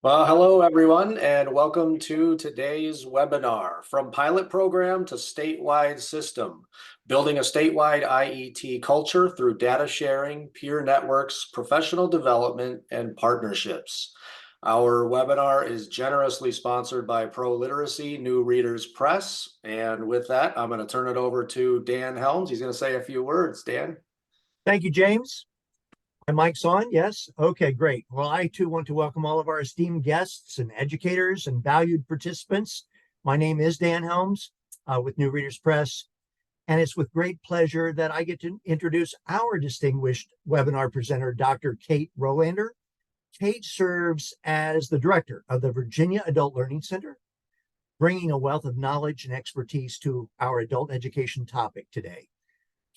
Well, hello everyone, and welcome to today's webinar, From Pilot Program to Statewide System, Building a Statewide IET Culture Through Data Sharing, Peer Networks, Professional Development, and Partnerships. Our webinar is generously sponsored by Pro Literacy New Readers Press, and with that, I'm going to turn it over to Dan Helms. He's going to say a few words. Dan? Thank you, James. My mic's on, yes? Okay, great. Well, I too want to welcome all of our esteemed guests and educators and valued participants. My name is Dan Helms with New Readers Press, and it's with great pleasure that I get to introduce our distinguished webinar presenter, Dr. Kate Rolander. Kate serves as the director of the Virginia Adult Learning Center, bringing a wealth of knowledge and expertise to our adult education topic today.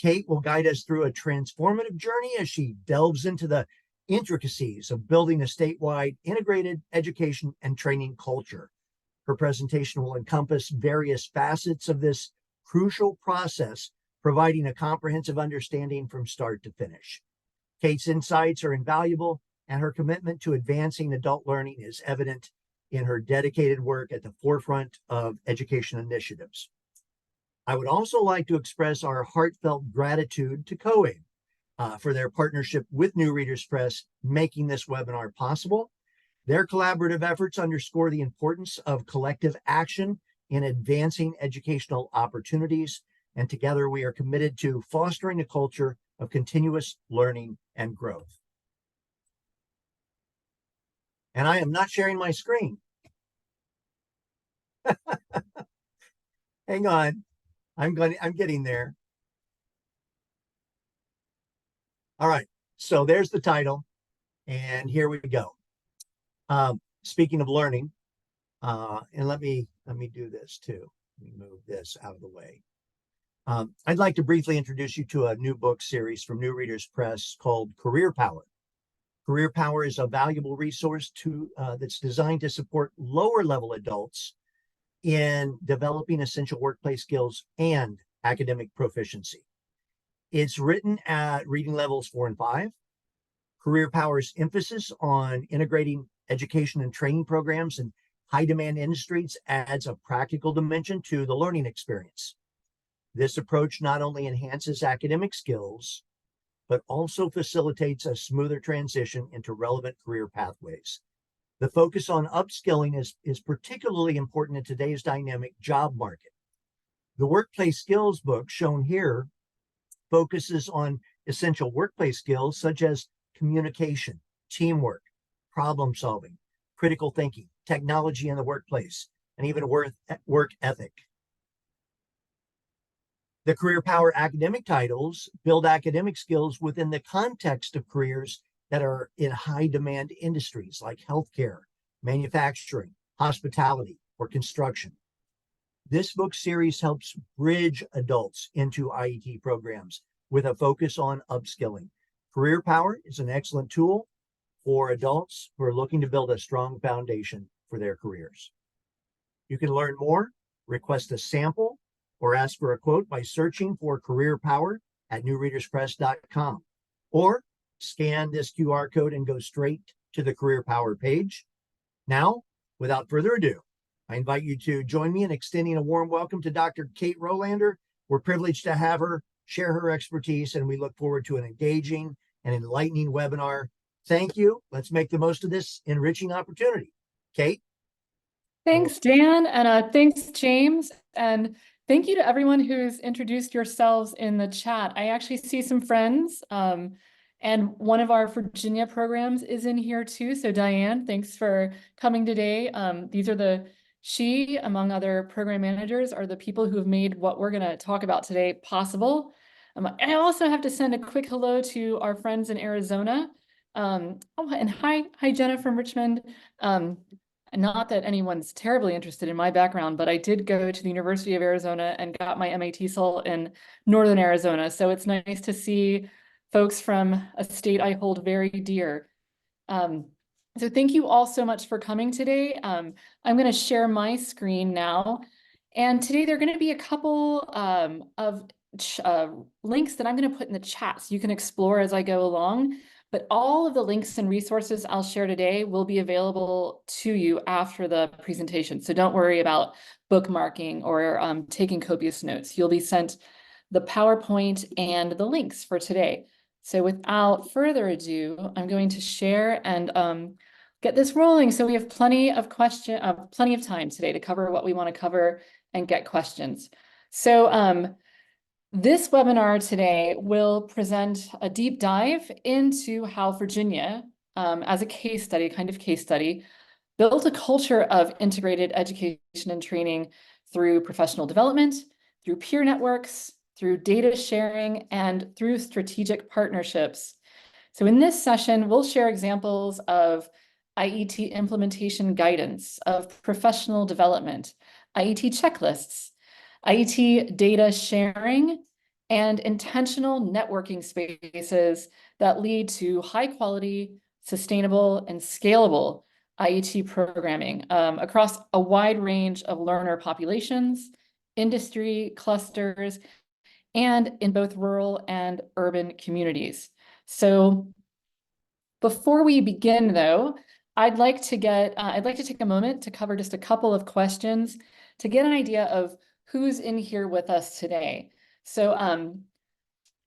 Kate will guide us through a transformative journey as she delves into the intricacies of building a statewide integrated education and training culture. Her presentation will encompass various facets of this crucial process, providing a comprehensive understanding from start to finish. Kate's insights are invaluable, and her commitment to advancing adult learning is evident in her dedicated work at the forefront of education initiatives. I would also like to express our heartfelt gratitude to COAIB for their partnership with New Readers Press, making this webinar possible. Their collaborative efforts underscore the importance of collective action in advancing educational opportunities, and together we are committed to fostering a culture of continuous learning and growth. And I am not sharing my screen. Hang on. I'm getting there. All right, so there's the title, and here we go. Speaking of learning, and let me do this too. Let me move this out of the way. I'd like to briefly introduce you to a new book series from New Readers Press called Career Power. Career Power is a valuable resource that's designed to support lower level adults in developing essential workplace skills and academic proficiency. It's written at reading levels 4 and 5. Career Power's emphasis on integrating education and training programs in high demand industries adds a practical dimension to the learning experience. This approach not only enhances academic skills, but also facilitates a smoother transition into relevant career pathways. The focus on upskilling is particularly important in today's dynamic job market. The workplace skills book shown here focuses on essential workplace skills such as communication, teamwork, problem solving, critical thinking, technology in the workplace, and even work ethic. The Career Power academic titles build academic skills within the context of careers that are in high demand industries like healthcare, manufacturing, hospitality, or construction. This book series helps bridge adults into IET programs with a focus on upskilling. Career Power is an excellent tool for adults who are looking to build a strong foundation for their careers. You can learn more, request a sample, or ask for a quote by searching for Career Power at newreaderspress.com, or scan this QR code and go straight to the Career Power page. Now, without further ado, I invite you to join me in extending a warm welcome to Dr. Kate Rolander. We're privileged to have her share her expertise, and we look forward to an engaging and enlightening webinar. Thank you. Let's make the most of this enriching opportunity. Kate? Thanks, Dan, and thanks, James, and thank you to everyone who's introduced yourselves in the chat. I actually see some friends, and one of our Virginia programs is in here too. So Diane, thanks for coming today. She, among other program managers, are the people who have made what we're going to talk about today possible. And I also have to send a quick hello to our friends in Arizona. And hi Jenna from Richmond. Not that anyone's terribly interested in my background, but I did go to the University of Arizona and got my MAT-SOL in Northern Arizona. So it's nice to see folks from a state I hold very dear. So thank you all so much for coming today. I'm going to share my screen now. And today there are going to be a couple of links that I'm going to put in the chat so you can explore as I go along. but all of the links and resources I'll share today will be available to you after the presentation. So don't worry about bookmarking or taking copious notes. You'll be sent the PowerPoint and the links for today. So without further ado, I'm going to share and get this rolling. So we have plenty of time today to cover what we want to cover and get questions. So this webinar today will present a deep dive into how Virginia, as a case study, built a culture of integrated education and training through professional development, through peer networks, through data sharing, and through strategic partnerships. So in this session, we'll share examples of IET implementation guidance, of professional development, IET checklists, IET data sharing, and intentional networking spaces that lead to high quality, sustainable, and scalable IET programming across a wide range of learner populations, industry clusters, and in both rural and urban communities. So before we begin, though, I'd like to take a moment to cover just a couple of questions to get an idea of who's in here with us today. So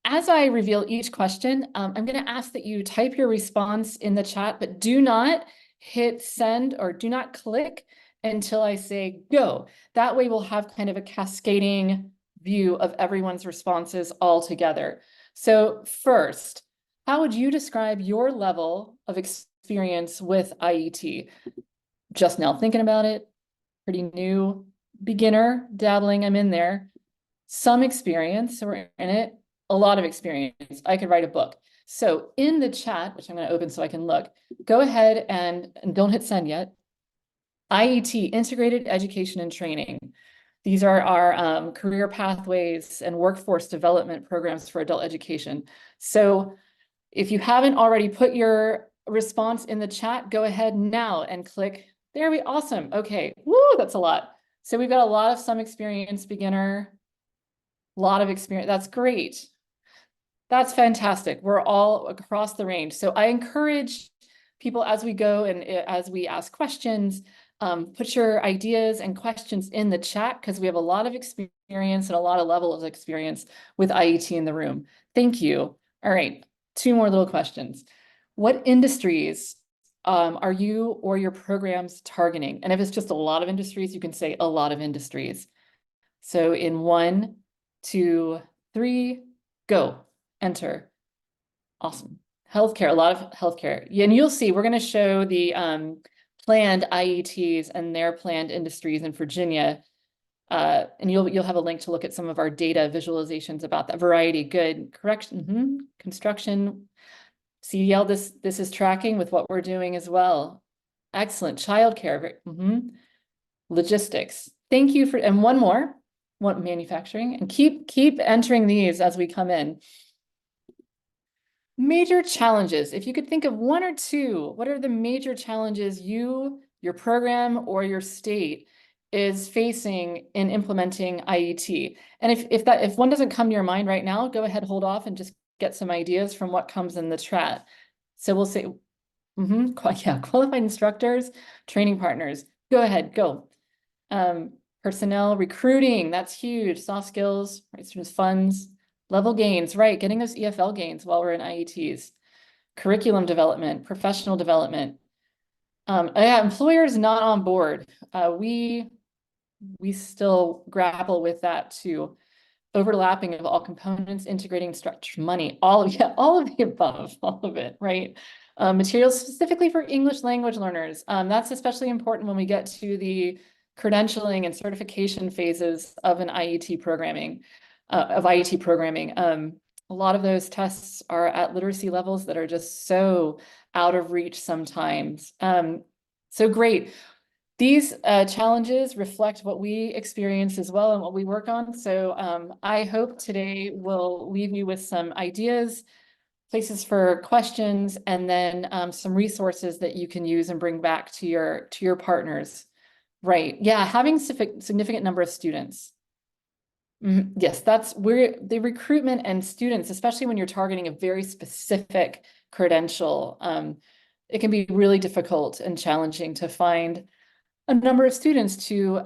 as I reveal each question, I'm going to ask that you type your response in the chat, but do not hit send or do not click until I say go. That way we'll have kind of a cascading view of everyone's responses all together. So first, how would you describe your level of experience with IET? Just now thinking about it, pretty new, beginner, dabbling, I'm in there. Some experience, so we're in it, a lot of experience. I could write a book. So in the chat, which I'm going to open so I can look, go ahead and don't hit send yet. IET, Integrated Education and Training. These are our career pathways and workforce development programs for adult education. So if you haven't already put your response in the chat, go ahead now and click. There we awesome. Okay. Woo, that's a lot. So we've got a lot of some experience, beginner, a lot of experience. That's great. That's fantastic. We're all across the range. So I encourage people as we go and as we ask questions, put your ideas and questions in the chat because we have a lot of experience and a lot of level of experience with IET in the room. Thank you. All right, 2 more little questions. What industries are you or your programs targeting? And if it's just a lot of industries, you can say a lot of industries. So in 1, 2, 3, go. Enter. Awesome. Healthcare, a lot of healthcare. Yeah, and you'll see, we're going to show the planned IETs and their planned industries in Virginia. And you'll have a link to look at some of our data visualizations about that variety. Good. Correction. Construction. CDL, this is tracking with what we're doing as well. Excellent. Childcare. Logistics. Thank you for, and one more. Manufacturing. And keep entering these as we come in. Major challenges. If you could think of 1 or 2, what are the major challenges you, your program, or your state is facing in implementing IET? And if one doesn't come to your mind right now, go ahead, hold off and just get some ideas from what comes in the chat. So we'll say, qualified instructors, training partners. Go ahead, go. Personnel, recruiting, that's huge. Soft skills, right, students, funds. Level gains, right, getting those EFL gains while we're in IETs. Curriculum development, professional development. Employers not on board. We still grapple with that too. Overlapping of all components, integrating structure, money, all of the above, all of it, right? Materials specifically for English language learners. That's especially important when we get to the credentialing and certification phases of an IET programming. A lot of those tests are at literacy levels that are just so out of reach sometimes. So great. These challenges reflect what we experience as well and what we work on. So I hope today will leave you with some ideas, places for questions, and then some resources that you can use and bring back to your partners. Right. Yeah, having significant number of students. Yes, that's where the recruitment and students, especially when you're targeting a very specific credential, it can be really difficult and challenging to find a number of students to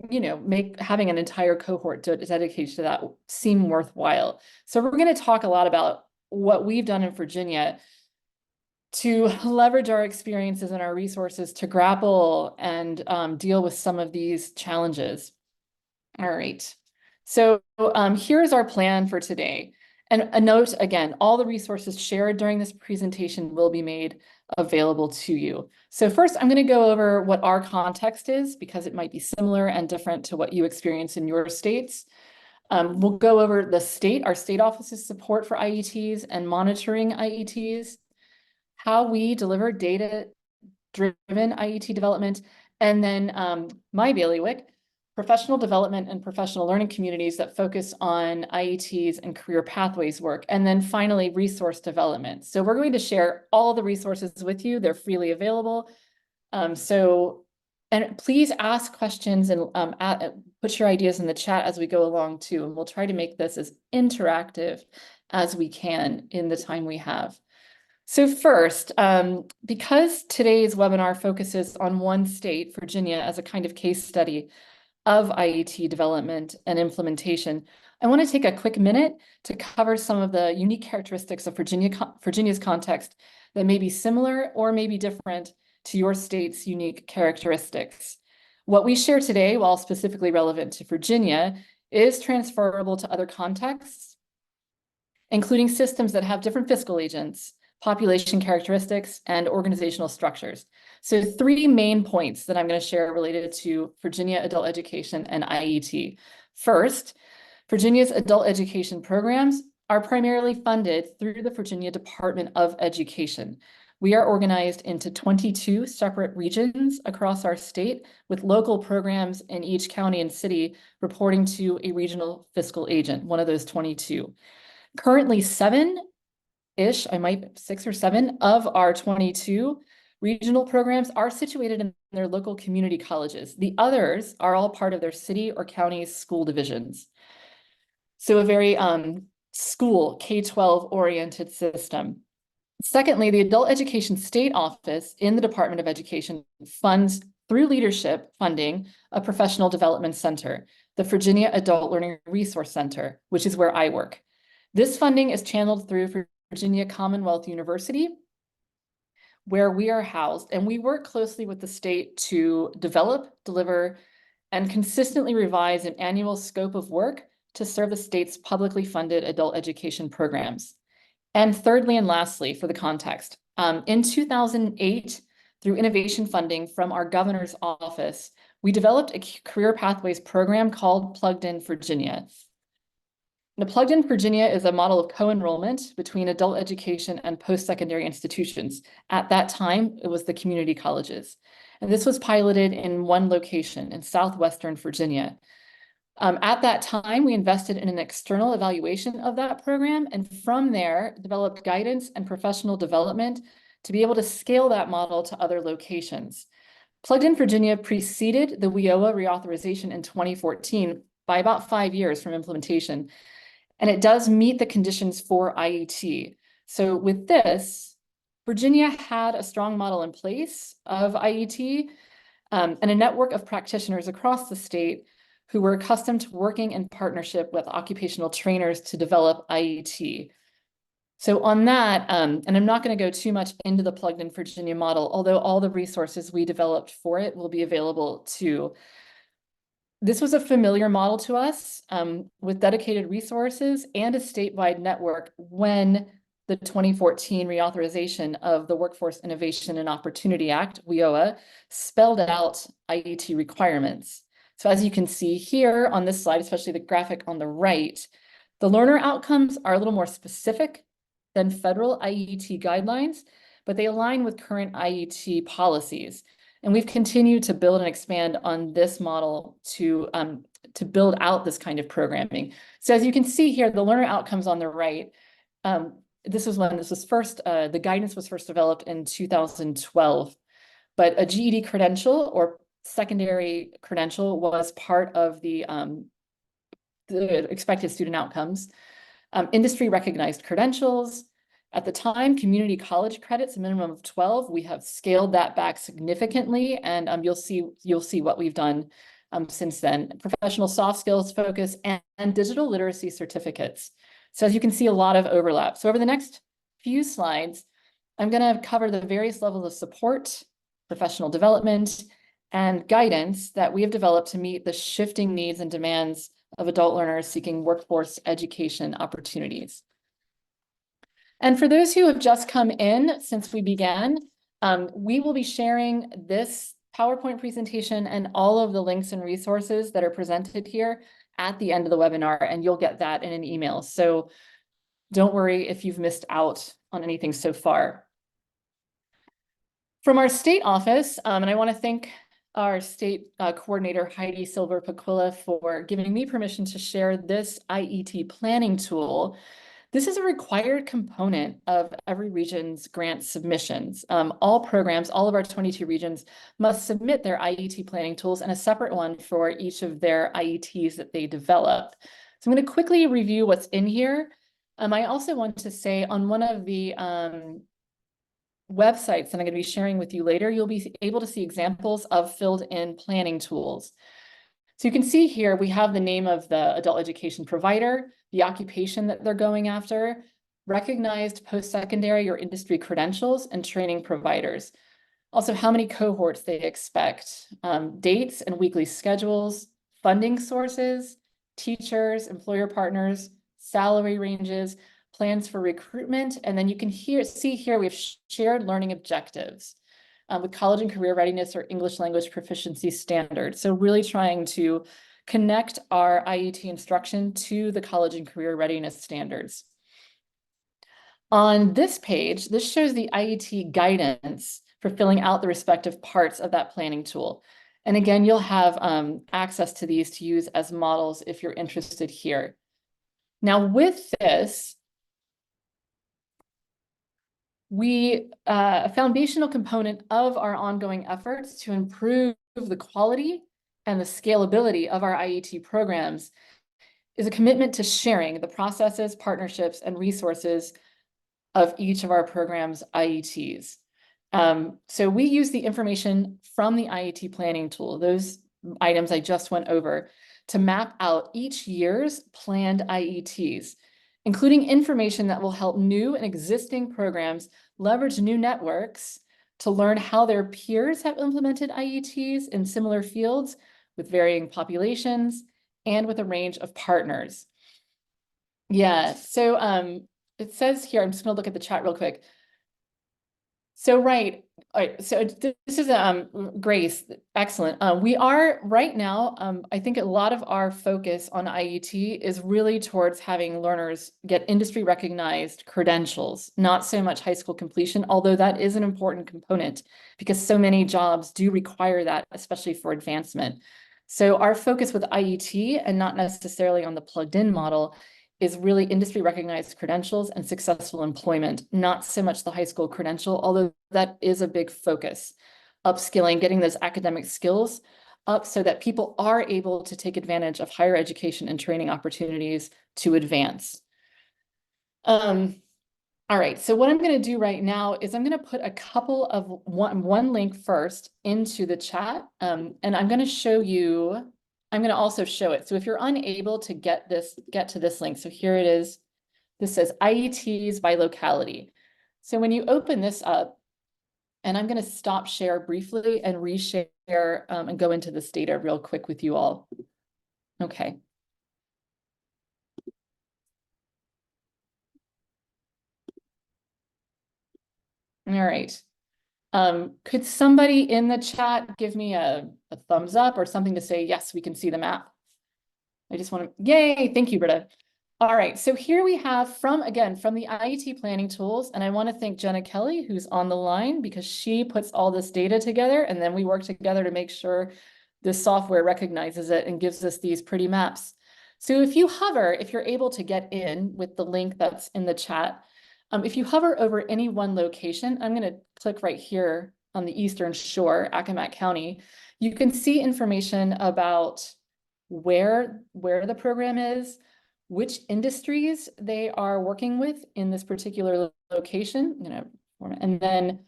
make having an entire cohort dedicated to that seem worthwhile. So we're going to talk a lot about what we've done in Virginia to leverage our experiences and our resources to grapple and deal with some of these challenges. All right. So here's our plan for today. And a note again, all the resources shared during this presentation will be made available to you. So first, I'm going to go over what our context is because it might be similar and different to what you experience in your states. We'll go over our state office's support for IETs and monitoring IETs, how we deliver data-driven IET development, and then my bailiwick, professional development and professional learning communities that focus on IETs and career pathways work. And then finally, resource development. So we're going to share all the resources with you. They're freely available. And please ask questions and put your ideas in the chat as we go along too. And we'll try to make this as interactive as we can in the time we have. So first, because today's webinar focuses on one state, Virginia, as a kind of case study of IET development and implementation, I want to take a quick minute to cover some of the unique characteristics of Virginia's context that may be similar or may be different to your state's unique characteristics. What we share today, while specifically relevant to Virginia, is transferable to other contexts, including systems that have different fiscal agents, population characteristics, and organizational structures. So 3 main points that I'm going to share related to Virginia adult education and IET. First, Virginia's adult education programs are primarily funded through the Virginia Department of Education. We are organized into 22 separate regions across our state with local programs in each county and city reporting to a regional fiscal agent, one of those 22. Currently 6 or 7 of our 22 regional programs are situated in their local community colleges. The others are all part of their city or county school divisions. So a very school K-12 oriented system. Secondly, the Adult Education State Office in the Department of Education funds through leadership funding a professional development center, the Virginia Adult Learning Resource Center, which is where I work. This funding is channeled through Virginia Commonwealth University, where we are housed, and we work closely with the state to develop, deliver, and consistently revise an annual scope of work to serve the state's publicly funded adult education programs. And thirdly and lastly, for the context, in 2008, through innovation funding from our governor's office, we developed a career pathways program called Plugged In Virginia. Now, Plugged In Virginia is a model of co-enrollment between adult education and post-secondary institutions. At that time, it was the community colleges. And this was piloted in one location in southwestern Virginia. At that time, we invested in an external evaluation of that program, and from there, developed guidance and professional development to be able to scale that model to other locations. Plugged In Virginia preceded the WIOA reauthorization in 2014 by about 5 years from implementation, and it does meet the conditions for IET. So with this, Virginia had a strong model in place of IET and a network of practitioners across the state who were accustomed to working in partnership with occupational trainers to develop IET. So on that, and I'm not going to go too much into the Plugged In Virginia model, although all the resources we developed for it will be available too. This was a familiar model to us with dedicated resources and a statewide network when the 2014 reauthorization of the Workforce Innovation and Opportunity Act, WIOA, spelled out IET requirements. So as you can see here on this slide, especially the graphic on the right, the learner outcomes are a little more specific than federal IET guidelines, but they align with current IET policies. And we've continued to build and expand on this model to build out this kind of programming. So as you can see here, the learner outcomes on the right, this was when this was first, the guidance was first developed in 2012, but a GED credential or secondary credential was part of the the expected student outcomes, industry recognized credentials. At the time, community college credits, a minimum of 12. We have scaled that back significantly, and you'll see what we've done since then. Professional soft skills focus and digital literacy certificates. So as you can see, a lot of overlap. So over the next few slides, I'm going to cover the various levels of support, professional development, and guidance that we have developed to meet the shifting needs and demands of adult learners seeking workforce education opportunities. And for those who have just come in since we began, we will be sharing this PowerPoint presentation and all of the links and resources that are presented here at the end of the webinar, and you'll get that in an email. So don't worry if you've missed out on anything so far. From our state office, and I want to thank our state coordinator, Heidi Silver-Paquilla, for giving me permission to share this IET planning tool. This is a required component of every region's grant submissions. All programs, all of our 22 regions must submit their IET planning tools and a separate one for each of their IETs that they develop. So I'm going to quickly review what's in here. I also want to say on one of the websites that I'm going to be sharing with you later, you'll be able to see examples of filled in planning tools. So you can see here, we have the name of the adult education provider, the occupation that they're going after, recognized post-secondary or industry credentials, and training providers. Also, how many cohorts they expect, dates and weekly schedules, funding sources, teachers, employer partners, salary ranges, plans for recruitment, and then you can see here we have shared learning objectives with college and career readiness or English language proficiency standards. So really trying to connect our IET instruction to the college and career readiness standards. On this page, this shows the IET guidance for filling out the respective parts of that planning tool. And again, you'll have access to these to use as models if you're interested here. Now with this, a foundational component of our ongoing efforts to improve the quality and the scalability of our IET programs is a commitment to sharing the processes, partnerships, and resources of each of our programs' IETs. So we use the information from the IET planning tool, those items I just went over, to map out each year's planned IETs, including information that will help new and existing programs leverage new networks to learn how their peers have implemented IETs in similar fields with varying populations and with a range of partners. Yeah, so it says here, I'm just gonna look at the chat real quick. So right, all right, so this is Grace, excellent. We are right now, I think a lot of our focus on IET is really towards having learners get industry recognized credentials, not so much high school completion, although that is an important component because so many jobs do require that, especially for advancement. So our focus with IET and not necessarily on the plugged in model is really industry recognized credentials and successful employment, not so much the high school credential, although that is a big focus. Upskilling, getting those academic skills up so that people are able to take advantage of higher education and training opportunities to advance. All right, so what I'm going to do right now is I'm going to put a couple of one link first into the chat, and I'm going to show you, I'm going to also show it. So if you're unable to get to this link, so here it is. This says IETs by locality. So when you open this up, and I'm going to stop share briefly and reshare and go into this data real quick with you all. Okay. All right. Could somebody in the chat give me a thumbs up or something to say, yes, we can see the map? I just want to, yay, thank you, Britta. All right, so here we have from the IET planning tools, and I want to thank Jenna Kelly, who's on the line, because she puts all this data together, and then we work together to make sure the software recognizes it and gives us these pretty maps. So if you're able to get in with the link that's in the chat, if you hover over any one location, I'm going to click right here on the Eastern Shore, Accomack County, you can see information about where the program is, which industries they are working with in this particular location, and then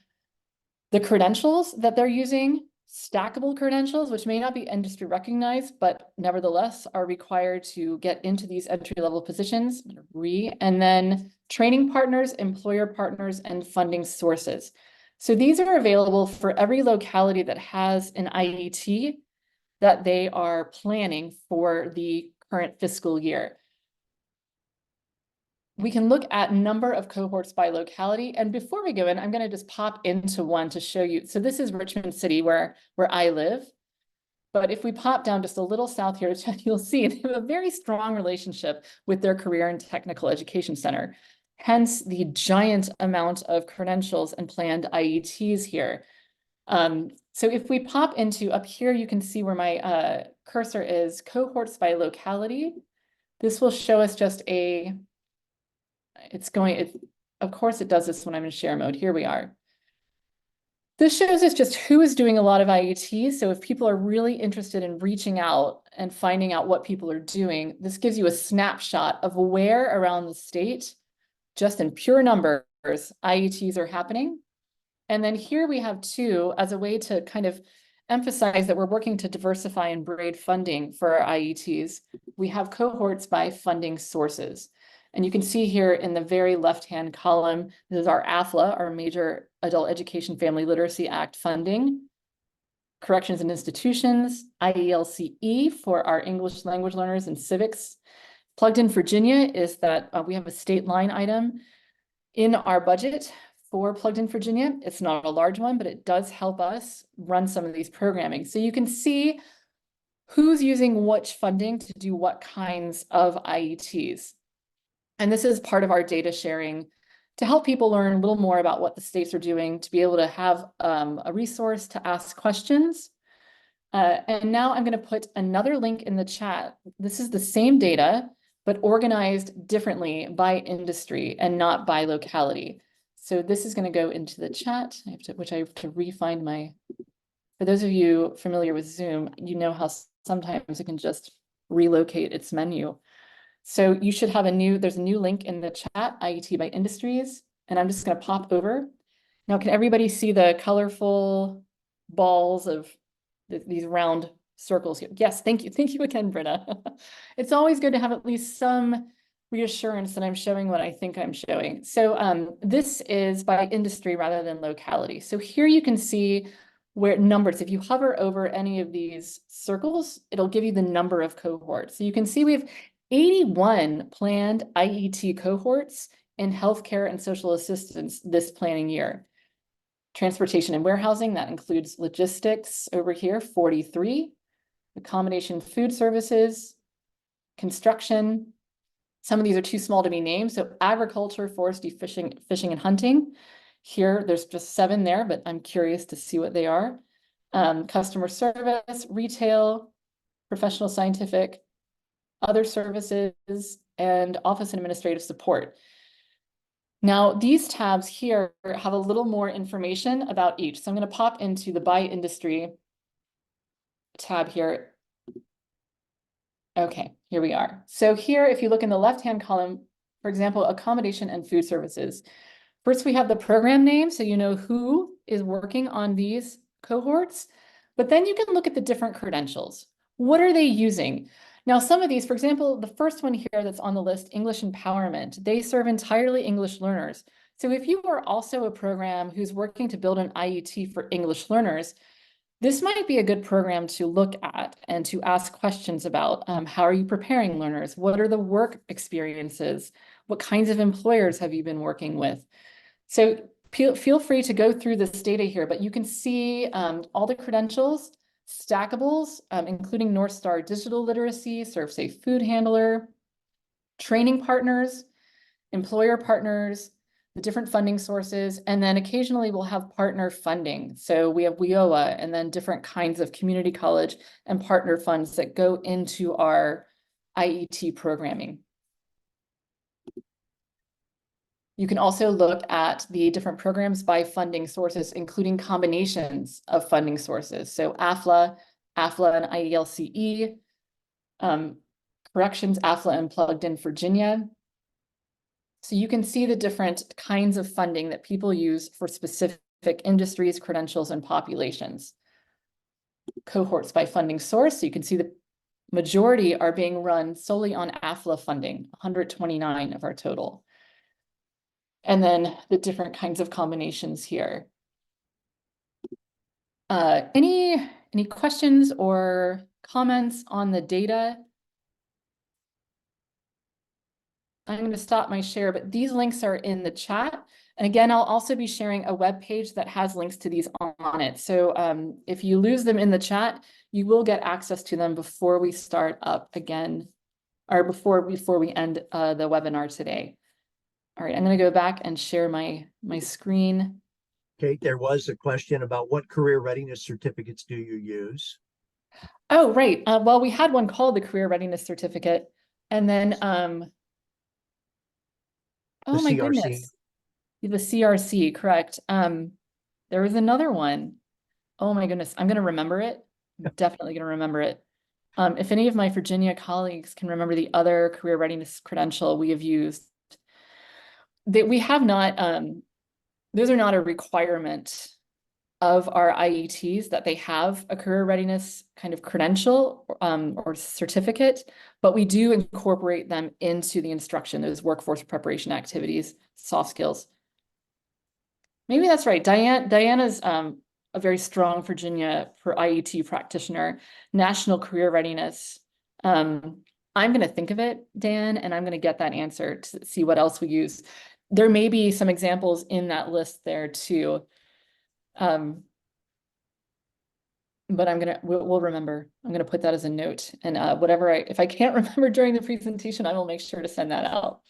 the credentials that they're using, stackable credentials, which may not be industry recognized, but nevertheless are required to get into these entry-level positions, and then training partners, employer partners, and funding sources. So these are available for every locality that has an IET that they are planning for the current fiscal year. We can look at number of cohorts by locality. And before we go in, I'm going to just pop into one to show you. So this is Richmond City where I live. But if we pop down just a little south here, you'll see they have a very strong relationship with their Career and Technical Education Center. Hence the giant amount of credentials and planned IETs here. So if we pop into up here, you can see where my cursor is, cohorts by locality. This will show us just of course it does this when I'm in share mode. Here we are. This shows us just who is doing a lot of IETs. So if people are really interested in reaching out and finding out what people are doing, this gives you a snapshot of where around the state, just in pure numbers, IETs are happening. And then here we have two as a way to kind of emphasize that we're working to diversify and braid funding for our IETs. We have cohorts by funding sources. And you can see here in the very left-hand column, this is our AFLA, our Major Adult Education Family Literacy Act funding, corrections and institutions, IELCE for our English language learners and civics. Plugged in Virginia is that we have a state line item in our budget for Plugged in Virginia. It's not a large one, but it does help us run some of these programming. So you can see who's using which funding to do what kinds of IETs. And this is part of our data sharing to help people learn a little more about what the states are doing, to be able to have a resource to ask questions. And now I'm going to put another link in the chat. This is the same data, but organized differently by industry and not by locality. So this is going to go into the chat, which I have to re-find my, for those of you familiar with Zoom, you know how sometimes it can just relocate its menu. So you should have there's a new link in the chat, IET by industries, and I'm just going to pop over. Now, can everybody see the colorful balls of these round circles here? Yes, thank you. Thank you again, Britta. It's always good to have at least some reassurance that I'm showing what I think I'm showing. So this is by industry rather than locality. So here you can see where numbers, if you hover over any of these circles, it'll give you the number of cohorts. So you can see we have 81 planned IET cohorts in healthcare and social assistance this planning year. Transportation and warehousing, that includes logistics over here, 43. Accommodation food services, construction. Some of these are too small to be named. So agriculture, forestry, fishing and hunting. Here, there's just 7 there, but I'm curious to see what they are. Customer service, retail, professional scientific, other services, and office and administrative support. Now, these tabs here have a little more information about each. So I'm going to pop into the by industry tab here. Okay, here we are. So here, if you look in the left-hand column, for example, accommodation and food services. First, we have the program name, so you know who is working on these cohorts, but then you can look at the different credentials. What are they using? Now, some of these, for example, the first one here that's on the list, English Empowerment, they serve entirely English learners. So if you are also a program who's working to build an IET for English learners, this might be a good program to look at and to ask questions about. How are you preparing learners? What are the work experiences? What kinds of employers have you been working with? So feel free to go through this data here, but you can see all the credentials, stackables, including North Star Digital Literacy, ServSafe Food Handler, training partners, employer partners, the different funding sources, and then occasionally we'll have partner funding. So we have WIOA and then different kinds of community college and partner funds that go into our IET programming. You can also look at the different programs by funding sources, including combinations of funding sources. So AFLA and IELCE, Corrections, AFLA, and plugged in Virginia. So you can see the different kinds of funding that people use for specific industries, credentials, and populations. Cohorts by funding source. So you can see the majority are being run solely on AFLA funding, 129 of our total. And then the different kinds of combinations here. Any questions or comments on the data? I'm going to stop my share, but these links are in the chat. And again, I'll also be sharing a web page that has links to these on it. So if you lose them in the chat, you will get access to them before we start up again, or before we end the webinar today. All right, I'm going to go back and share my screen. Kate, there was a question about what career readiness certificates do you use? Oh, right. Well, we had one called the Career Readiness Certificate. And then, oh my CRC. goodness. The CRC, correct. There was another one. Oh my goodness, I'm going to remember it. I'm definitely going to remember it. If any of my Virginia colleagues can remember the other career readiness credential we have used, that we have not, those are not a requirement of our IETs that they have a career readiness kind of credential or certificate, but we do incorporate them into the instruction, those workforce preparation activities, soft skills. Maybe that's right. Diana's a very strong Virginia for IET practitioner, national career readiness. I'm going to think of it, Dan, and I'm going to get that answer to see what else we use. There may be some examples in that list there too. But we'll remember. I'm going to put that as a note, and if I can't remember during the presentation, I will make sure to send that out.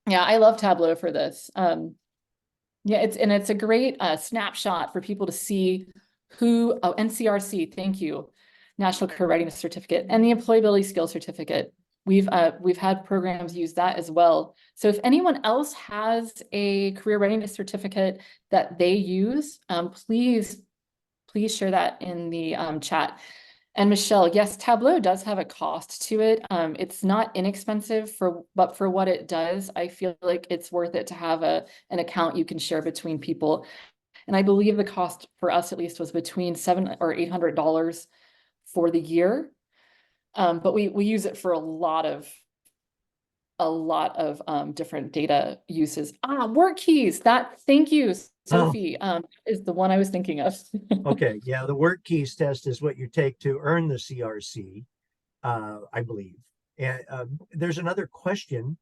Yeah, I love Tableau for this. Yeah, it's a great snapshot for people to see who, NCRC, thank you, National Career Readiness Certificate, and the Employability Skills Certificate. We've had programs use that as well. So if anyone else has a career readiness certificate that they use, please share that in the chat. And Michelle, yes, Tableau does have a cost to it. It's not inexpensive but for what it does, I feel like it's worth it to have an account you can share between people. And I believe the cost for us at least was between $700 or $800 for the year. But we use it for a lot of different data uses. Work keys. Thank you, Sophie. Is the one I was thinking of. Okay, yeah, the work keys test is what you take to earn the CRC, I believe. And there's another question.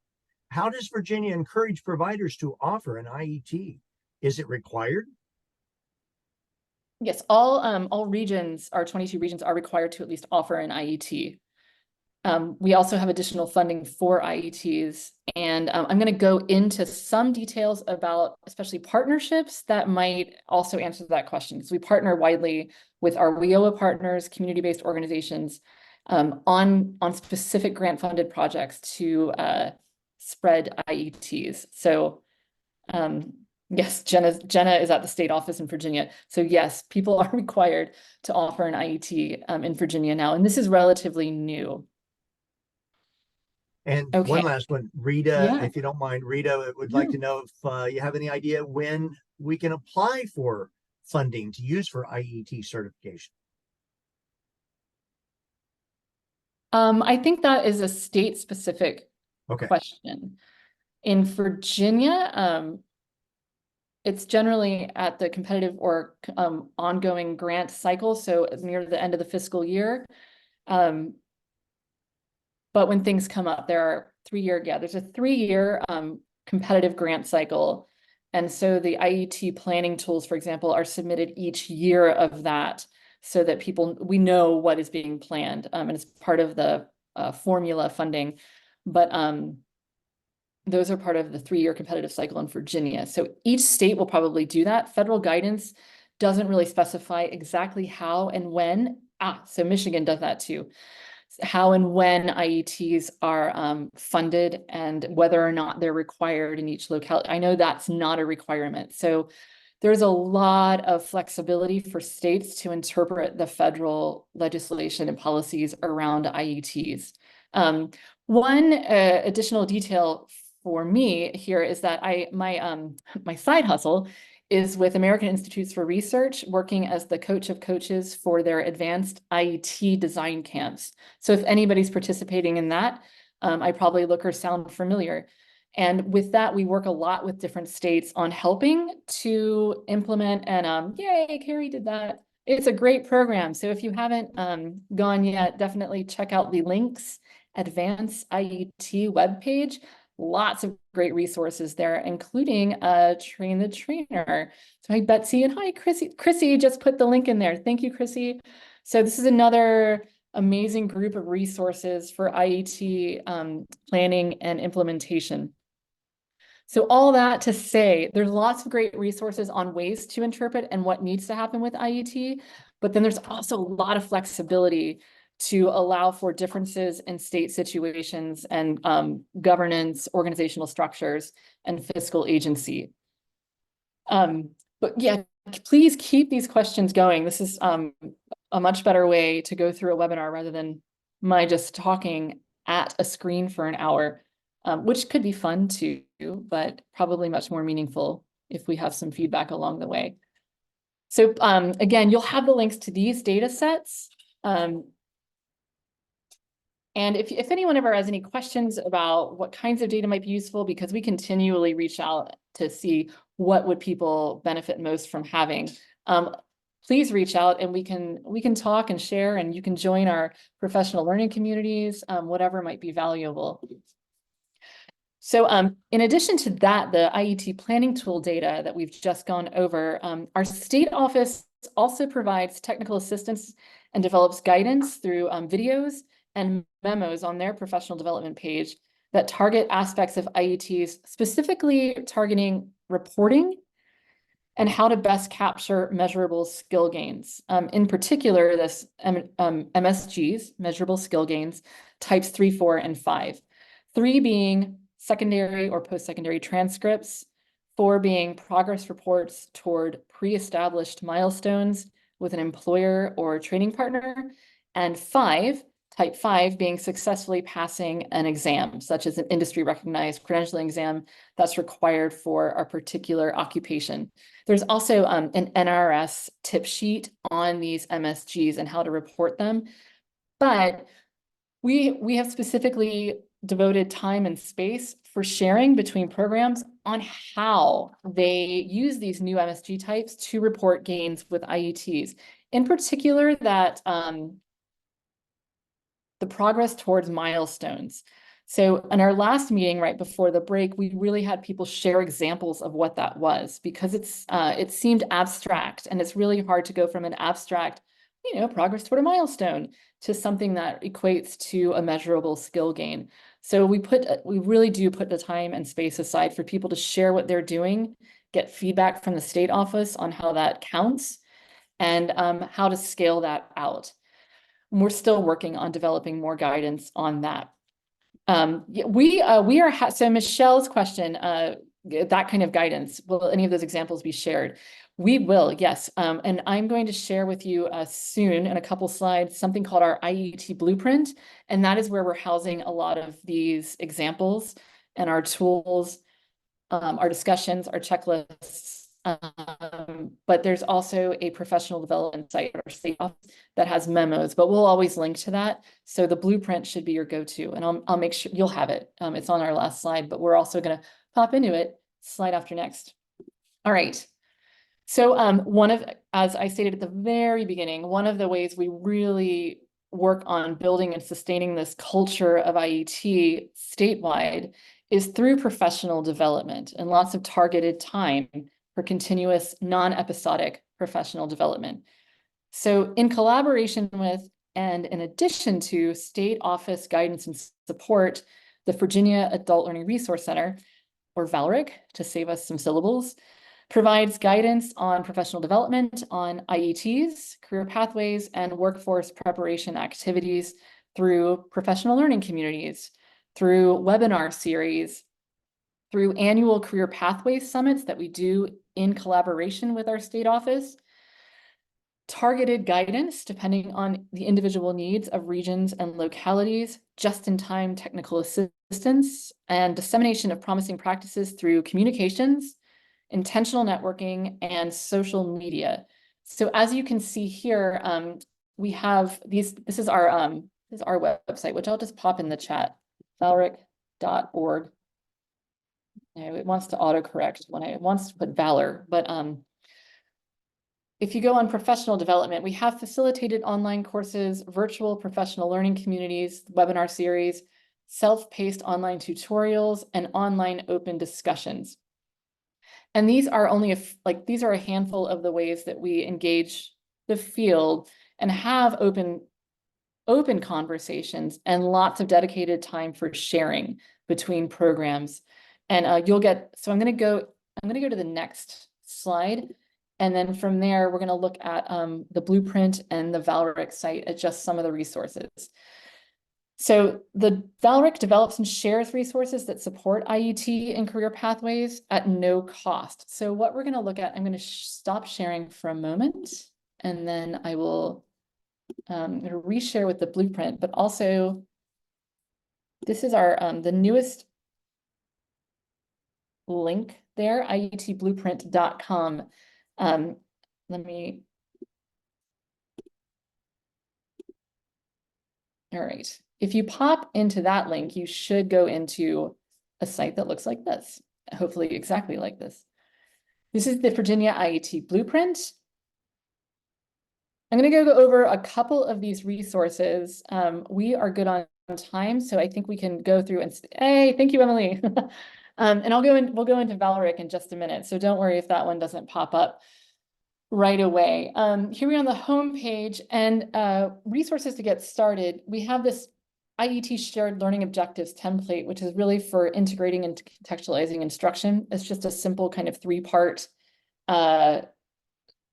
How does Virginia encourage providers to offer an IET? Is it required? Yes, all regions, our 22 regions, are required to at least offer an IET. We also have additional funding for IETs, and I'm going to go into some details about especially partnerships that might also answer that question, because we partner widely with our WIOA partners, community-based organizations, on specific grant-funded projects to spread IETs. So yes, Jenna is at the state office in Virginia. So yes, people are required to offer an IET in Virginia now, and this is relatively new. And Okay. one last one, Rita, Yeah. if you don't mind, Rita would like to know if you have any idea when we can apply for funding to use for IET certification. I think that is a state-specific question. In Virginia, it's generally at the competitive or ongoing grant cycle, so near the end of the fiscal year. But when things come up, there's a 3-year competitive grant cycle. And so the IET planning tools, for example, are submitted each year of that so that we know what is being planned. And it's part of the formula funding. But those are part of the 3-year competitive cycle in Virginia. So each state will probably do that. Federal guidance doesn't really specify exactly how and when. So Michigan does that too. How and when IETs are funded and whether or not they're required in each locality. I know that's not a requirement. So there's a lot of flexibility for states to interpret the federal legislation and policies around IETs. One additional detail for me here is that my side hustle is with American Institutes for Research, working as the coach of coaches for their advanced IET design camps. So if anybody's participating in that, I probably look or sound familiar. And with that, we work a lot with different states on helping to implement, and yay, Carrie did that. It's a great program. So if you haven't gone yet, definitely check out the links, Advanced IET webpage. Lots of great resources there, including Train the Trainer. So hi, Betsy, and hi, Chrissy. Chrissy just put the link in there. Thank you, Chrissy. So this is another amazing group of resources for IET planning and implementation. So all that to say, there's lots of great resources on ways to interpret and what needs to happen with IET, but then there's also a lot of flexibility to allow for differences in state situations and governance, organizational structures, and fiscal agency. But yeah, please keep these questions going. This is a much better way to go through a webinar rather than my just talking at a screen for an hour. Which could be fun too, but probably much more meaningful if we have some feedback along the way. So again, you'll have the links to these data sets. And if anyone ever has any questions about what kinds of data might be useful, because we continually reach out to see what would people benefit most from having, please reach out and we can talk and share, and you can join our professional learning communities, whatever might be valuable. So in addition to that, the IET planning tool data that we've just gone over, our state office also provides technical assistance and develops guidance through videos and memos on their professional development page that target aspects of IETs, specifically targeting reporting and how to best capture measurable skill gains. In particular, this MSGs, measurable skill gains, types 3, 4, and 5. 3 being secondary or post-secondary transcripts, 4 being progress reports toward pre-established milestones with an employer or training partner, and type 5 being successfully passing an exam, such as an industry-recognized credentialing exam that's required for our particular occupation. There's also an NRS tip sheet on these MSGs and how to report them, but we have specifically devoted time and space for sharing between programs on how they use these new MSG types to report gains with IETs. In particular, that the progress towards milestones. So in our last meeting right before the break, we really had people share examples of what that was, because it seemed abstract, and it's really hard to go from an abstract, progress toward a milestone to something that equates to a measurable skill gain. So we really do put the time and space aside for people to share what they're doing, get feedback from the state office on how that counts, and how to scale that out. And we're still working on developing more guidance on that. So Michelle's question, that kind of guidance, will any of those examples be shared? We will, yes. And I'm going to share with you soon in a couple slides something called our IET blueprint. And that is where we're housing a lot of these examples and our tools, our discussions, our checklists. But there's also a professional development site or state office that has memos, but we'll always link to that. So the blueprint should be your go-to, and I'll make sure you'll have it. It's on our last slide, but we're also going to pop into it slide after next. All right. So as I stated at the very beginning, one of the ways we really work on building and sustaining this culture of IET statewide is through professional development and lots of targeted time for continuous non-episodic professional development. So in collaboration with, and in addition to, state office guidance and support, the Virginia Adult Learning Resource Center, or VALRIC, to save us some syllables, provides guidance on professional development on IETs, career pathways, and workforce preparation activities through professional learning communities, through webinar series, through annual career pathways summits that we do in collaboration with our state office, targeted guidance depending on the individual needs of regions and localities, just-in-time technical assistance, and dissemination of promising practices through communications, intentional networking, and social media. So as you can see here, we have these, this is our website, which I'll just pop in the chat, valric.org. It wants to autocorrect when it wants to put Valor, but if you go on professional development, we have facilitated online courses, virtual professional learning communities, webinar series, self-paced online tutorials, and online open discussions. And these are only these are a handful of the ways that we engage the field and have open conversations and lots of dedicated time for sharing between programs. And you'll get, so I'm going to go to the next slide. And then from there, we're going to look at the blueprint and the Valric site at just some of the resources. So the Valric develops and shares resources that support IET and career pathways at no cost. So what we're going to look at, I'm going to stop sharing for a moment, and then I will reshare with the blueprint, but also this is our the newest link there, ietblueprint.com. Let me, all right. If you pop into that link, you should go into a site that looks like this, hopefully exactly like this. This is the Virginia IET Blueprint. I'm going to go over a couple of these resources. We are good on time, so I think we can go through and, hey, thank you, Emily. And we'll go into Valric in just a minute, so don't worry if that one doesn't pop up right away. Here we are on the home page, and resources to get started. We have this IET shared learning objectives template, which is really for integrating and contextualizing instruction. It's just a simple kind of 3-part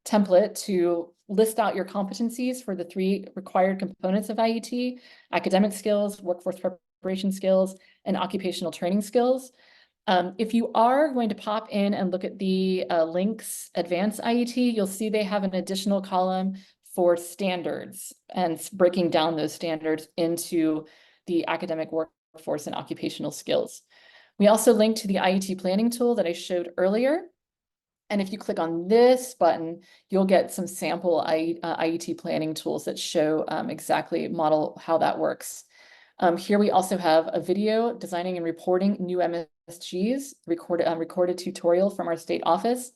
template to list out your competencies for the 3 required components of IET: academic skills, workforce preparation skills, and occupational training skills. If you are going to pop in and look at the links advanced IET, you'll see they have an additional column for standards and breaking down those standards into the academic workforce and occupational skills. We also link to the IET planning tool that I showed earlier. And if you click on this button, you'll get some sample IET planning tools that show exactly model how that works. Here we also have a video, designing and reporting new MSGs, recorded tutorial from our state office.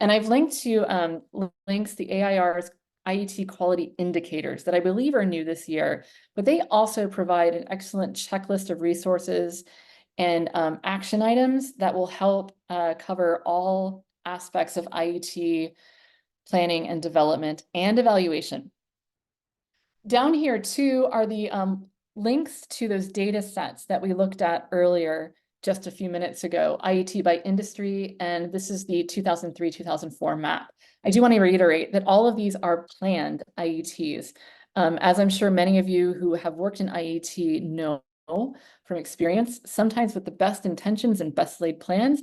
And I've linked to links the AIR's IET quality indicators that I believe are new this year, but they also provide an excellent checklist of resources and action items that will help cover all aspects of IET planning and development and evaluation. Down here too are the links to those data sets that we looked at earlier just a few minutes ago, IET by industry, and this is the 2003-2004 map. I do want to reiterate that all of these are planned IETs. As I'm sure many of you who have worked in IET know from experience, sometimes with the best intentions and best laid plans,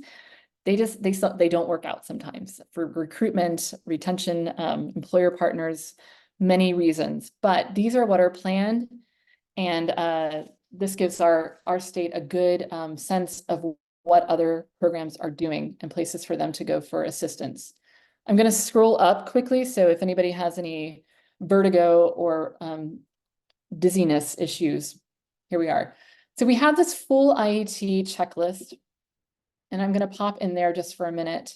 they don't work out sometimes for recruitment, retention, employer partners, many reasons. But these are what are planned, and this gives our state a good sense of what other programs are doing and places for them to go for assistance. I'm going to scroll up quickly, so if anybody has any vertigo or dizziness issues, here we are. So we have this full IET checklist, and I'm going to pop in there just for a minute.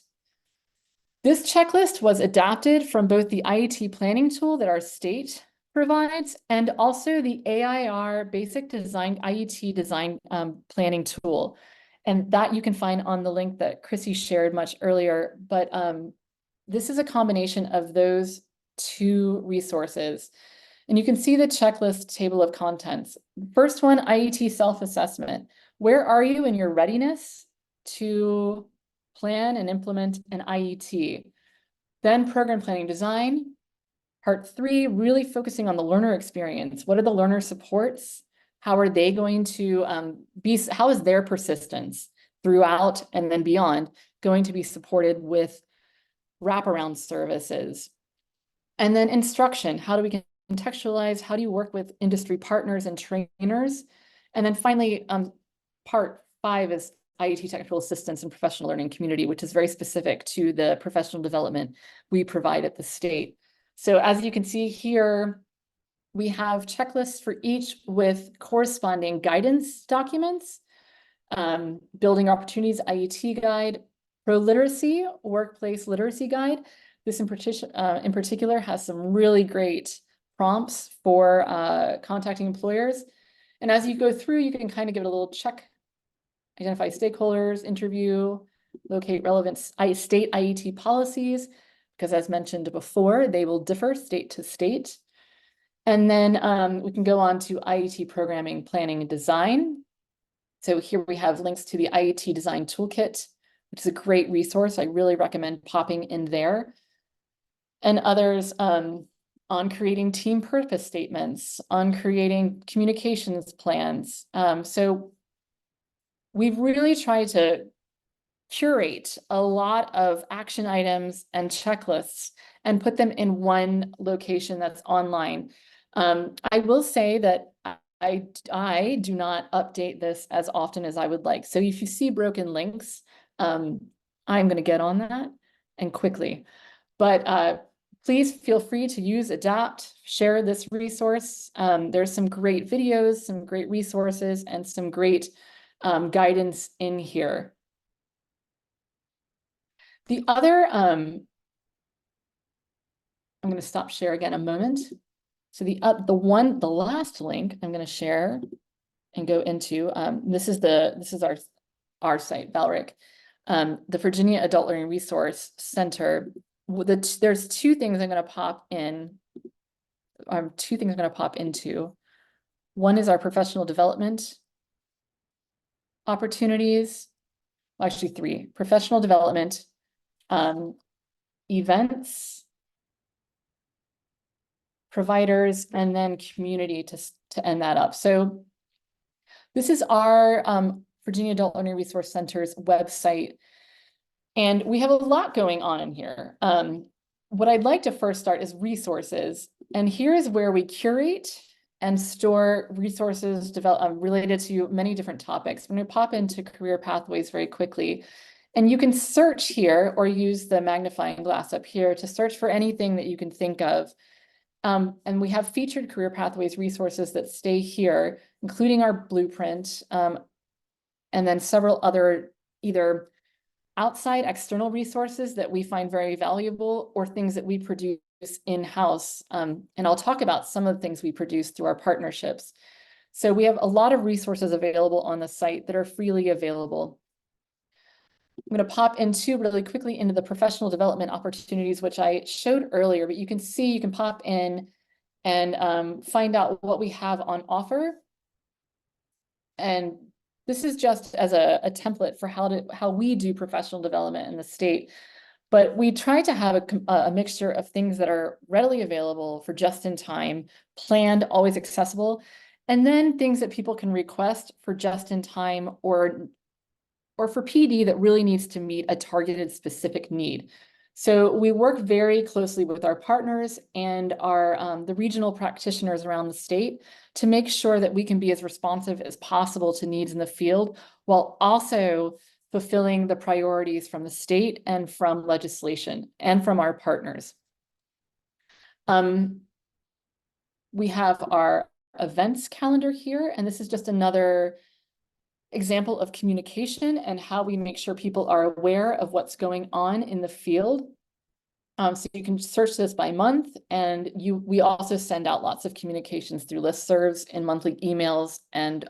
This checklist was adapted from both the IET planning tool that our state provides and also the AIR basic design IET design planning tool. And that you can find on the link that Chrissy shared much earlier. But this is a combination of those 2 resources. And you can see the checklist table of contents. First one, IET self-assessment. Where are you in your readiness to plan and implement an IET? Then program planning design. Part 3, really focusing on the learner experience. What are the learner supports? How are they going to how is their persistence throughout and then beyond going to be supported with wraparound services. And then instruction, how do we contextualize? How do you work with industry partners and trainers? And then finally, part 5 is IET technical assistance and professional learning community, which is very specific to the professional development we provide at the state. So as you can see here, we have checklists for each with corresponding guidance documents, building opportunities, IET guide, pro-literacy, workplace literacy guide. This in particular has some really great prompts for contacting employers. And as you go through, you can kind of give it a little check, identify stakeholders, interview, locate relevant state IET policies, because as mentioned before, they will differ state to state. And then we can go on to IET programming, planning, and design. So here we have links to the IET design toolkit, which is a great resource. I really recommend popping in there. And others on creating team purpose statements, on creating communications plans. So we've really tried to curate a lot of action items and checklists and put them in one location that's online. I will say that I do not update this as often as I would like. So if you see broken links, I'm going to get on that and quickly. But please feel free to use, adapt, share this resource. There's some great videos, some great resources, and some great guidance in here. The other, I'm going to stop share again a moment. So the last link I'm going to share and go into, this is our site, Valric, the Virginia Adult Learning Resource Center. There's two things I'm going to pop in, two things I'm going to pop into. One is our professional development opportunities. Well, actually 3: professional development, events, providers, and then community to end that up. So this is our Virginia Adult Learning Resource Center's website. And we have a lot going on in here. What I'd like to first start is resources. And here is where we curate and store resources related to many different topics. I'm going to pop into career pathways very quickly. And you can search here or use the magnifying glass up here to search for anything that you can think of. And we have featured career pathways resources that stay here, including our blueprint, and then several other either outside external resources that we find very valuable or things that we produce in-house. And I'll talk about some of the things we produce through our partnerships. So we have a lot of resources available on the site that are freely available. I'm going to pop into really quickly into the professional development opportunities, which I showed earlier, but you can see, you can pop in and find out what we have on offer. And this is just as a template for how we do professional development in the state. But we try to have a mixture of things that are readily available for just in time, planned, always accessible, and then things that people can request for just in time or for PD that really needs to meet a targeted specific need. So we work very closely with our partners and our the regional practitioners around the state to make sure that we can be as responsive as possible to needs in the field, while also fulfilling the priorities from the state and from legislation and from our partners. We have our events calendar here, and this is just another example of communication and how we make sure people are aware of what's going on in the field. So you can search this by month, and we also send out lots of communications through listservs and monthly emails and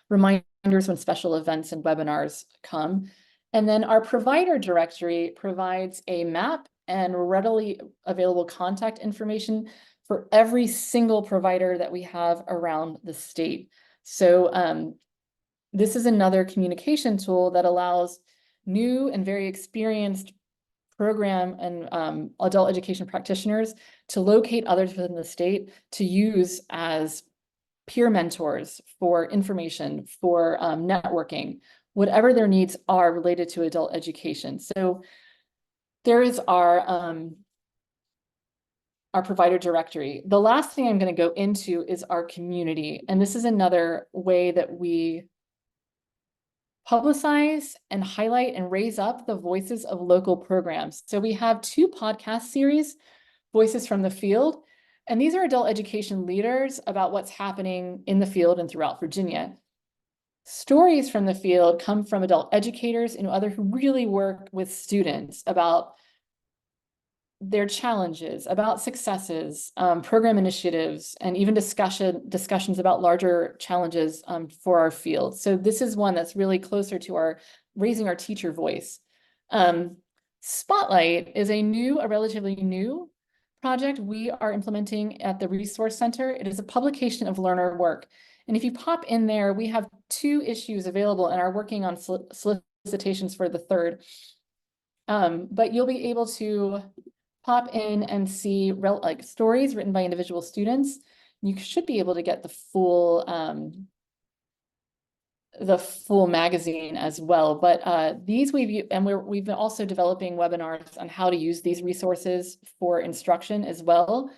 reminders when special events and webinars come. And then our provider directory provides a map and readily available contact information for every single provider that we have around the state. So this is another communication tool that allows new and very experienced program and adult education practitioners to locate others within the state to use as peer mentors for information, for networking, whatever their needs are related to adult education. So there is our provider directory. The last thing I'm going to go into is our community. And this is another way that we publicize and highlight and raise up the voices of local programs. So we have 2 podcast series, Voices from the Field, and these are adult education leaders about what's happening in the field and throughout Virginia. Stories from the Field come from adult educators and others who really work with students about their challenges, about successes, program initiatives, and even discussions about larger challenges for our field. So this is one that's really closer to raising our teacher voice. Spotlight is a relatively new project we are implementing at the Resource Center. It is a publication of learner work. And if you pop in there, we have 2 issues available and are working on solicitations for the 3rd. But you'll be able to pop in and see stories written by individual students. You should be able to get the full magazine as well. But these we've been also developing webinars on how to use these resources for instruction as well.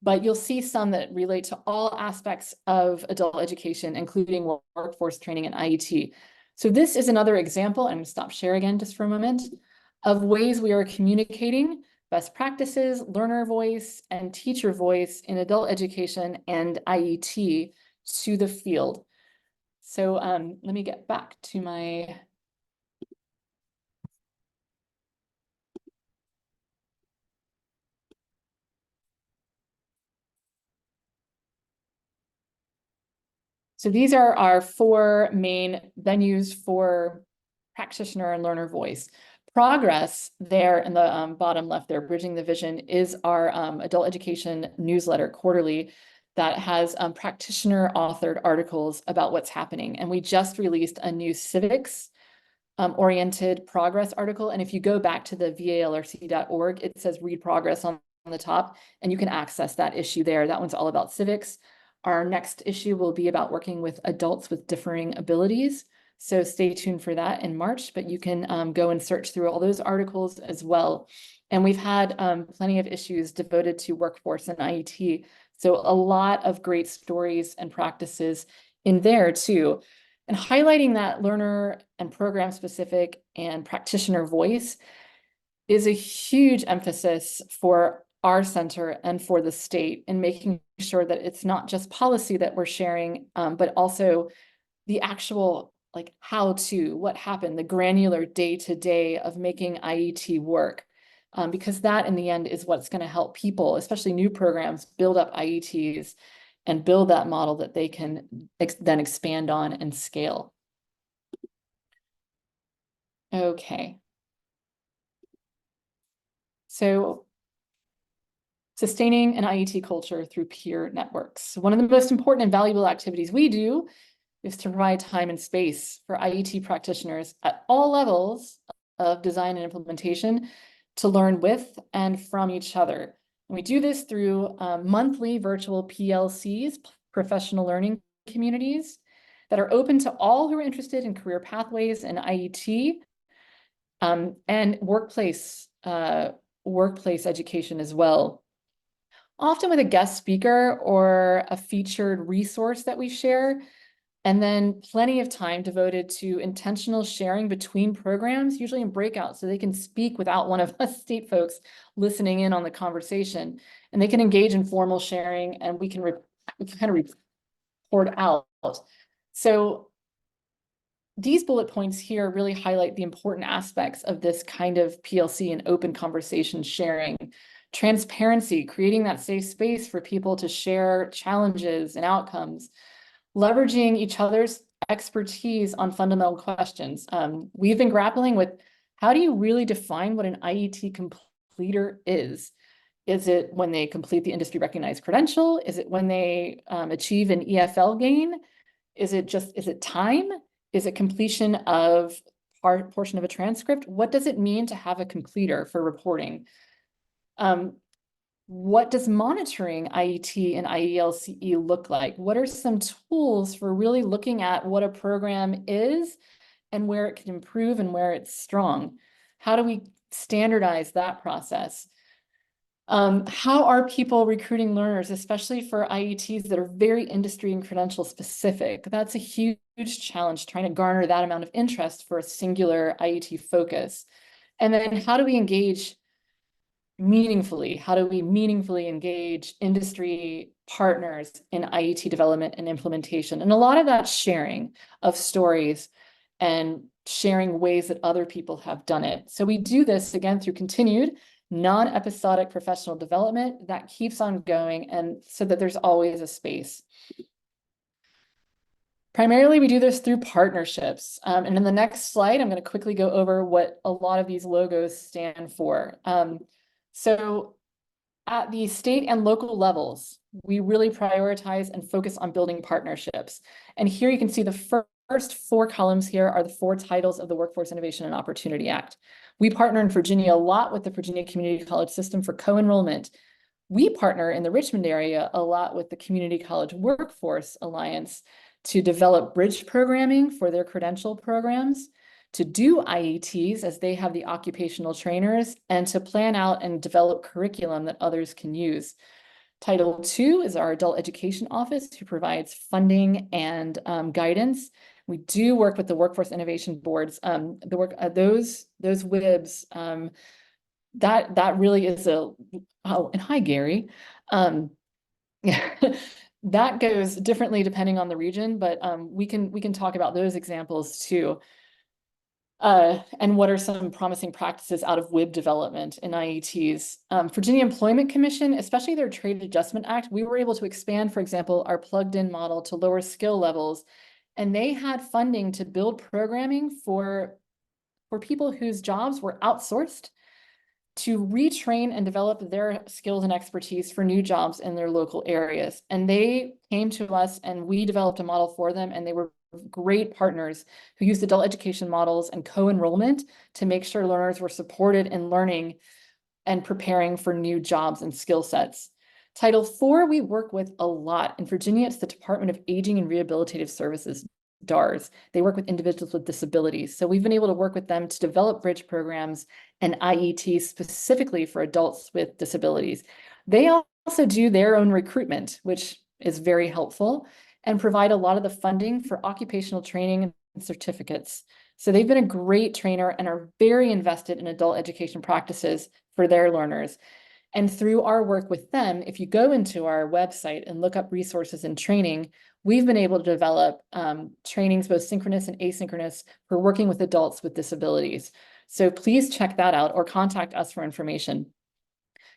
But you'll see some that relate to all aspects of adult education, including workforce training and IET. So this is another example, I'm going to stop share again just for a moment, of ways we are communicating best practices, learner voice, and teacher voice in adult education and IET to the field. So let me get back to my So these are our 4 main venues for practitioner and learner voice. Progress there in the bottom left there, Bridging the Vision, is our adult education newsletter quarterly that has practitioner authored articles about what's happening. And we just released a new civics oriented progress article. And if you go back to the valrc.org, it says read progress on the top, and you can access that issue there. That one's all about civics. Our next issue will be about working with adults with differing abilities. So stay tuned for that in March, but you can go and search through all those articles as well. And we've had plenty of issues devoted to workforce and IET. So a lot of great stories and practices in there too. And highlighting that learner and program specific and practitioner voice is a huge emphasis for our center and for the state in making sure that it's not just policy that we're sharing, but also the actual what happened, the granular day-to-day of making IET work. Because that in the end is what's going to help people, especially new programs, build up IETs and build that model that they can then expand on and scale. Okay. So sustaining an IET culture through peer networks. One of the most important and valuable activities we do is to provide time and space for IET practitioners at all levels of design and implementation to learn with and from each other. And we do this through monthly virtual PLCs, professional learning communities, that are open to all who are interested in career pathways and IET, and workplace education as well. Often with a guest speaker or a featured resource that we share, and then plenty of time devoted to intentional sharing between programs, usually in breakouts, so they can speak without one of us state folks listening in on the conversation. And they can engage in formal sharing, and we can kind of report out. So these bullet points here really highlight the important aspects of this kind of PLC and open conversation sharing. Transparency, creating that safe space for people to share challenges and outcomes. Leveraging each other's expertise on fundamental questions. We've been grappling with how do you really define what an IET completer is? Is it when they complete the industry recognized credential? Is it when they achieve an EFL gain? Is it time? Is it completion of portion of a transcript? What does it mean to have a completer for reporting? What does monitoring IET and IELCE look like? What are some tools for really looking at what a program is and where it can improve and where it's strong? How do we standardize that process. How are people recruiting learners, especially for IETs that are very industry and credential specific? That's a huge challenge, trying to garner that amount of interest for a singular IET focus. And then how do we engage meaningfully? How do we meaningfully engage industry partners in IET development and implementation? And a lot of that sharing of stories and sharing ways that other people have done it. So we do this again through continued non-episodic professional development that keeps on going, and so that there's always a space. Primarily, we do this through partnerships. And in the next slide, I'm going to quickly go over what a lot of these logos stand for. So at the state and local levels, we really prioritize and focus on building partnerships. And here you can see the first 4 columns here are the 4 titles of the Workforce Innovation and Opportunity Act. We partner in Virginia a lot with the Virginia Community College System for co-enrollment. We partner in the Richmond area a lot with the Community College Workforce Alliance to develop bridge programming for their credential programs, to do IETs as they have the occupational trainers, and to plan out and develop curriculum that others can use. Title II is our adult education office, who provides funding and guidance. We do work with the workforce innovation boards. Those WIBs, that really is and hi Gary. That goes differently depending on the region, but we can talk about those examples too. And what are some promising practices out of WIB development in IETs? Virginia Employment Commission, especially their Trade Adjustment Act, we were able to expand, for example, our plugged-in model to lower skill levels, and they had funding to build programming for people whose jobs were outsourced, to retrain and develop their skills and expertise for new jobs in their local areas. And they came to us and we developed a model for them, and they were great partners who used adult education models and co-enrollment to make sure learners were supported in learning and preparing for new jobs and skill sets. Title IV, we work with a lot. In Virginia, it's the Department of Aging and Rehabilitative Services, DARS. They work with individuals with disabilities. So we've been able to work with them to develop bridge programs and IETs specifically for adults with disabilities. They also do their own recruitment, which is very helpful, and provide a lot of the funding for occupational training and certificates. So they've been a great trainer and are very invested in adult education practices for their learners. And through our work with them, if you go into our website and look up resources and training, we've been able to develop trainings, both synchronous and asynchronous, for working with adults with disabilities. So please check that out or contact us for information.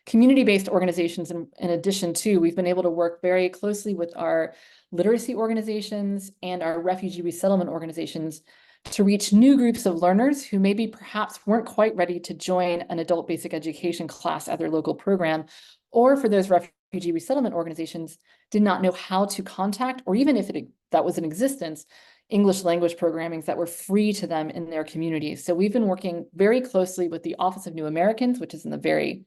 Community-based organizations, in addition to, we've been able to work very closely with our literacy organizations and our refugee resettlement organizations to reach new groups of learners who maybe perhaps weren't quite ready to join an adult basic education class at their local program, or for those refugee resettlement organizations did not know how to contact, or even if that was in existence, English language programmings that were free to them in their communities. So we've been working very closely with the Office of New Americans, which is in the very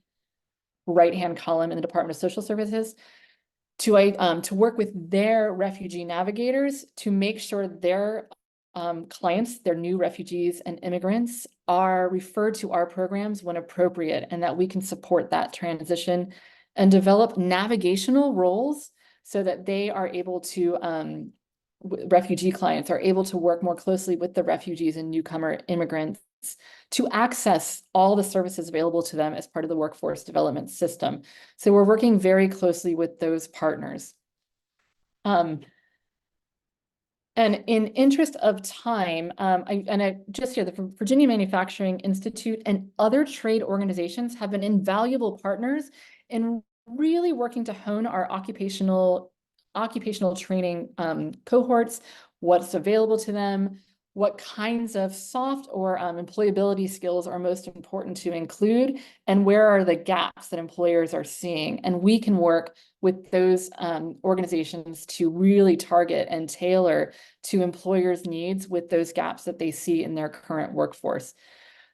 right-hand column in the Department of Social Services, to work with their refugee navigators to make sure their clients, their new refugees and immigrants, are referred to our programs when appropriate, and that we can support that transition and develop navigational roles so that they are able to, refugee clients are able to work more closely with the refugees and newcomer immigrants to access all the services available to them as part of the workforce development system. So we're working very closely with those partners. And in interest of time, I just here, the Virginia Manufacturing Institute and other trade organizations have been invaluable partners in really working to hone our occupational training cohorts, what's available to them, what kinds of soft or employability skills are most important to include, and where are the gaps that employers are seeing. And we can work with those organizations to really target and tailor to employers' needs with those gaps that they see in their current workforce.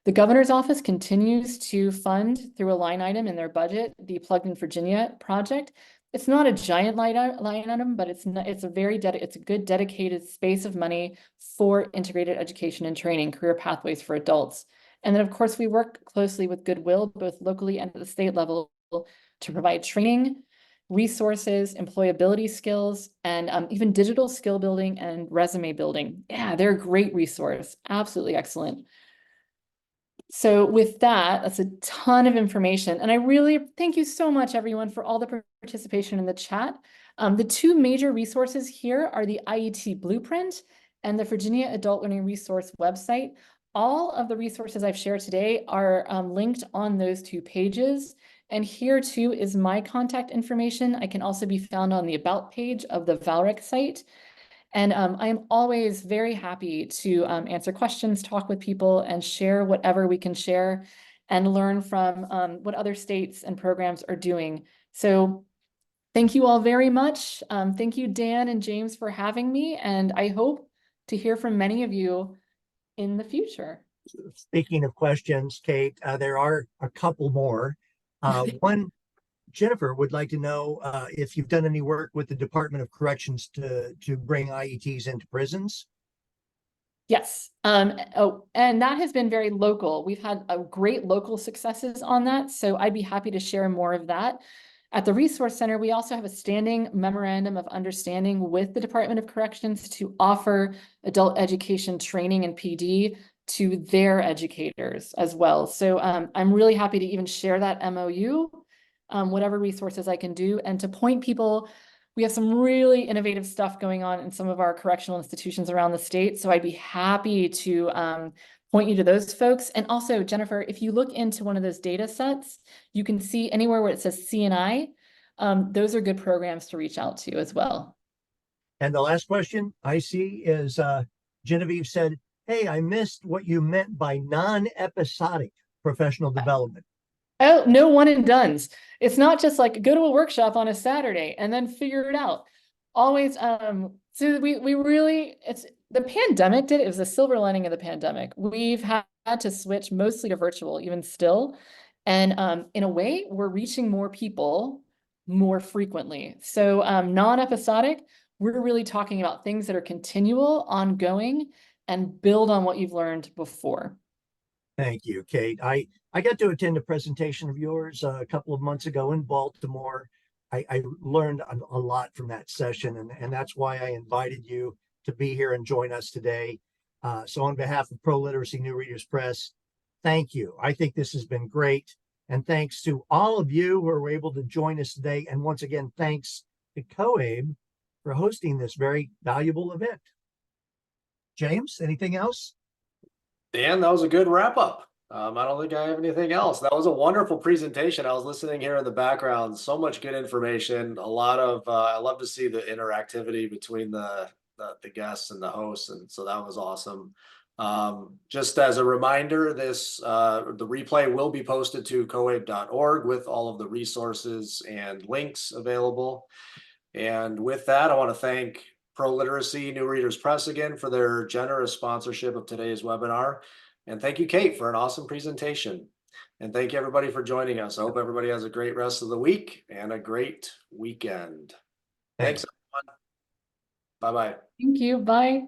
The governor's office continues to fund through a line item in their budget the Plugged in Virginia project. It's not a giant line item, but it's a good dedicated space of money for integrated education and training, career pathways for adults. And then, of course, we work closely with Goodwill, both locally and at the state level, to provide training, resources, employability skills, and even digital skill building and resume building. Yeah, they're a great resource. Absolutely excellent. So with that, that's a ton of information. And I really thank you so much, everyone, for all the participation in the chat. The two major resources here are the IET Blueprint and the Virginia Adult Learning Resource website. All of the resources I've shared today are linked on those two pages. And here too is my contact information. I can also be found on the About page of the Valrec site. And I am always very happy to answer questions, talk with people, and share whatever we can share and learn from what other states and programs are doing. So thank you all very much. Thank you, Dan and James, for having me. And I hope to hear from many of you in the future. Speaking of questions, Kate, there are a couple more. One, Jennifer would like to know if you've done any work with the Department of Corrections to bring IETs into prisons. Yes. Oh, and that has been very local. We've had great local successes on that. So I'd be happy to share more of that. At the Resource Center, we also have a standing memorandum of understanding with the Department of Corrections to offer adult education training and PD to their educators as well. So I'm really happy to even share that MOU, whatever resources I can do, and to point people. We have some really innovative stuff going on in some of our correctional institutions around the state. So I'd be happy to point you to those folks. And also, Jennifer, if you look into one of those data sets, you can see anywhere where it says CNI, those are good programs to reach out to as well. And the last question I see is Genevieve said, hey, I missed what you meant by non-episodic professional development. Oh, no one and dones. It's not just like go to a workshop on a Saturday and then figure it out. Always, so we really, it's the pandemic did, it was a silver lining of the pandemic. We've had to switch mostly to virtual, even still. And in a way, we're reaching more people more frequently. So non-episodic, we're really talking about things that are continual, ongoing, and build on what you've learned before. Thank you, Kate. I got to attend a presentation of yours a couple of months ago in Baltimore. I learned a lot from that session, and that's why I invited you to be here and join us today. So on behalf of Pro Literacy New Readers Press, thank you. I think this has been great. And thanks to all of you who were able to join us today. And once again, thanks to COABE for hosting this very valuable event. James, anything else? Dan, that was a good wrap up. I don't think I have anything else. That was a wonderful presentation. I was listening here in the background. So much good information. A lot of I love to see the interactivity between the guests and the hosts, and so that was awesome. Just as a reminder, this the replay will be posted to coabe.org with all of the resources and links available. And with that, I want to thank Pro Literacy New Readers Press again for their generous sponsorship of today's webinar. And thank you, Kate, for an awesome presentation. And thank you, everybody, for joining us. I hope everybody has a great rest of the week and a great weekend. Thanks, everyone. Bye-bye. Thank you. Bye.